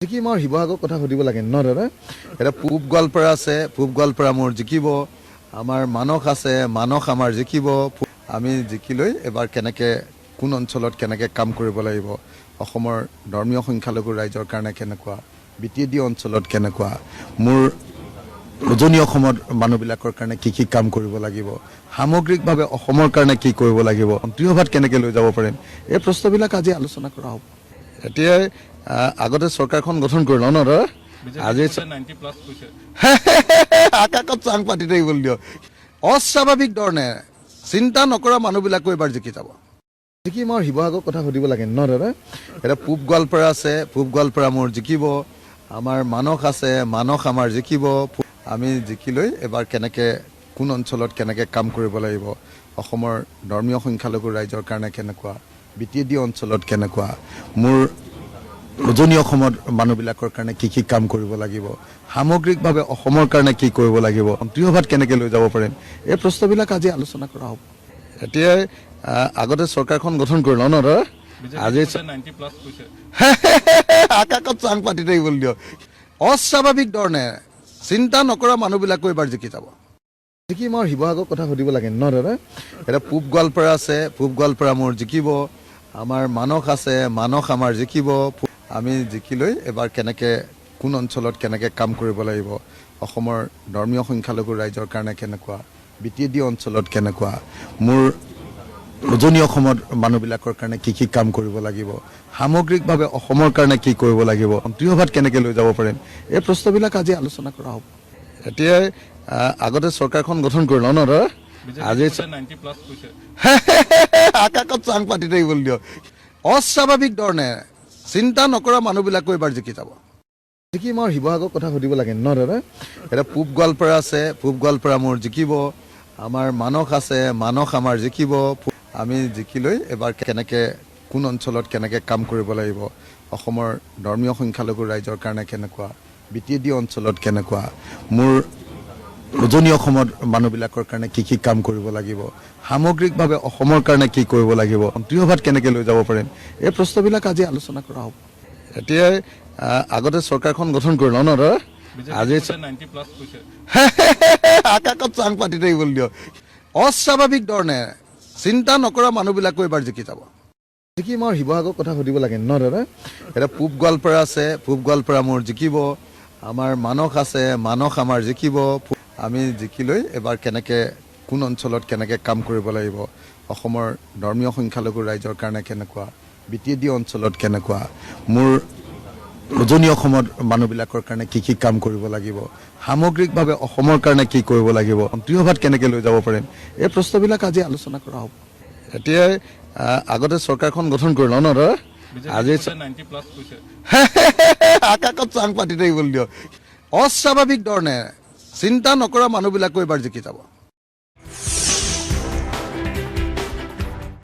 কি মোৰ শিৱসাগৰৰ কথা সুধিব লাগে ন দাদা এটা পূব গোৱালপাৰা আছে পূব গোৱালপাৰা মোৰ জিকিব আমাৰ মানস আছে মানস আমাৰ জিকিব আমি জিকিলৈ এবাৰ কেনেকৈ কোন অঞ্চলত কেনেকৈ কাম কৰিব লাগিব অসমৰ ধৰ্মীয় সংখ্যালঘু ৰাইজৰ কাৰণে কেনেকুৱা বিটিডি অঞ্চলত কেনেকুৱা মোৰ উজনি অসমৰ মানুহবিলাকৰ কাৰণে কি কি কাম কৰিব লাগিব সামগ্ৰিকভাৱে অসমৰ কাৰণে কি কৰিব লাগিব অন্তৰীয়ভাৱে কেনেকৈ লৈ যাব পাৰিম এই প্ৰশ্নবিলাক আজি আলোচনা কৰা হ'ব এতিয়া আগতে চৰকাৰখন গঠন কৰিল ন দাদা আজি আকাশত চাং পাতি থাকিব দিয়ক অস্বাভাৱিক ধৰণে চিন্তা নকৰা মানুহবিলাকো এবাৰ জিকি যাব কি মোৰ শিৱসাগৰৰ কথা সুধিব লাগে ন দাদা এটা পূব গোৱালপাৰা আছে পূব গোৱালপাৰা মোৰ জিকিব আমাৰ মানস আছে মানস আমাৰ জিকিব আমি জিকিলৈ এবাৰ কেনেকৈ কোন অঞ্চলত কেনেকৈ কাম কৰিব লাগিব অসমৰ ধৰ্মীয় সংখ্যালঘু ৰাইজৰ কাৰণে কেনেকুৱা বিটিডি অঞ্চলত কেনেকুৱা মোৰ উজনি অসমৰ মানুহবিলাকৰ কাৰণে কি কি কাম কৰিব লাগিব সামগ্ৰিকভাৱে অসমৰ কাৰণে কি কৰিব লাগিব অন্তৰীয়ভাৱে কেনেকৈ লৈ যাব পাৰিম এই প্ৰশ্নবিলাক আজি আলোচনা কৰা হ'ব এতিয়া আগতে চৰকাৰখন গঠন কৰিল ন দাদা আজি আকাশত চাং পাতি থাকিব দিয়ক অস্বাভাৱিক ধৰণে চিন্তা নকৰা মানুহবিলাকো এবাৰ জিকি যাব কি মোৰ শিৱসাগৰৰ কথা সুধিব লাগে ন দাদা এটা পূব গোৱালপাৰা আছে পূব গোৱালপাৰা মোৰ জিকিব আমাৰ মানস আছে মানস আমাৰ জিকিব আমি জিকিলৈ এবাৰ কেনেকৈ কোন অঞ্চলত কেনেকৈ কাম কৰিব লাগিব অসমৰ ধৰ্মীয় সংখ্যালঘু ৰাইজৰ কাৰণে কেনেকুৱা বিটিডি অঞ্চলত কেনেকুৱা মোৰ উজনি অসমৰ মানুহবিলাকৰ কাৰণে কি কি কাম কৰিব লাগিব সামগ্ৰিকভাৱে অসমৰ কাৰণে কি কৰিব লাগিব অন্তৰীয়ভাৱে কেনেকৈ লৈ যাব পাৰিম এই প্ৰশ্নবিলাক আজি আলোচনা কৰা হ'ব এতিয়া আগতে চৰকাৰখন গঠন কৰিল ন দাদা আজি আকাশত চাং পাতি থাকিব দিয়ক অস্বাভাৱিক ধৰণে চিন্তা নকৰা মানুহবিলাকো এবাৰ জিকি যাব কি মোৰ শিৱসাগৰৰ কথা সুধিব লাগে ন দাদা এটা পূব গোৱালপাৰা আছে পূব গোৱালপাৰা মোৰ জিকিব আমাৰ মানস আছে মানস আমাৰ জিকিব আমি জিকিলৈ এবাৰ কেনেকৈ কোন অঞ্চলত কেনেকৈ কাম কৰিব লাগিব অসমৰ ধৰ্মীয় সংখ্যালঘু ৰাইজৰ কাৰণে কেনেকুৱা বিটিডি অঞ্চলত কেনেকুৱা মোৰ উজনি অসমৰ মানুহবিলাকৰ কাৰণে কি কি কাম কৰিব লাগিব সামগ্ৰিকভাৱে অসমৰ কাৰণে কি কৰিব লাগিব অন্তৰীয়ভাৱে কেনেকৈ লৈ যাব পাৰিম এই প্ৰশ্নবিলাক আজি আলোচনা কৰা হ'ব এতিয়া আগতে চৰকাৰখন গঠন কৰিল ন দাদা আজি আকাশত চাং পাতি থাকিব দিয়ক অস্বাভাৱিক ধৰণে চিন্তা নকৰা মানুহবিলাকো এবাৰ জিকি যাব কি মোৰ শিৱসাগৰৰ কথা সুধিব লাগে ন দাদা এটা পূব গোৱালপাৰা আছে পূব গোৱালপাৰা মোৰ জিকিব আমাৰ মানস আছে মানস আমাৰ জিকিব আমি জিকিলৈ এবাৰ কেনেকৈ কোন অঞ্চলত কেনেকৈ কাম কৰিব লাগিব অসমৰ ধৰ্মীয় সংখ্যালঘু ৰাইজৰ কাৰণে কেনেকুৱা বিটিডি অঞ্চলত কেনেকুৱা মোৰ উজনি অসমৰ মানুহবিলাকৰ কাৰণে কি কি কাম কৰিব লাগিব সামগ্ৰিকভাৱে অসমৰ কাৰণে কি কৰিব লাগিব অন্তৰীয়ভাৱে কেনেকৈ লৈ যাব পাৰিম এই প্ৰশ্নবিলাক আজি আলোচনা কৰা হ'ব এতিয়া আগতে চৰকাৰখন গঠন কৰিল ন দাদা আজি আকাশত চাং পাতি থাকিব দিয়ক অস্বাভাৱিক ধৰণে চিন্তা নকৰা মানুহবিলাকো এবাৰ জিকি যাব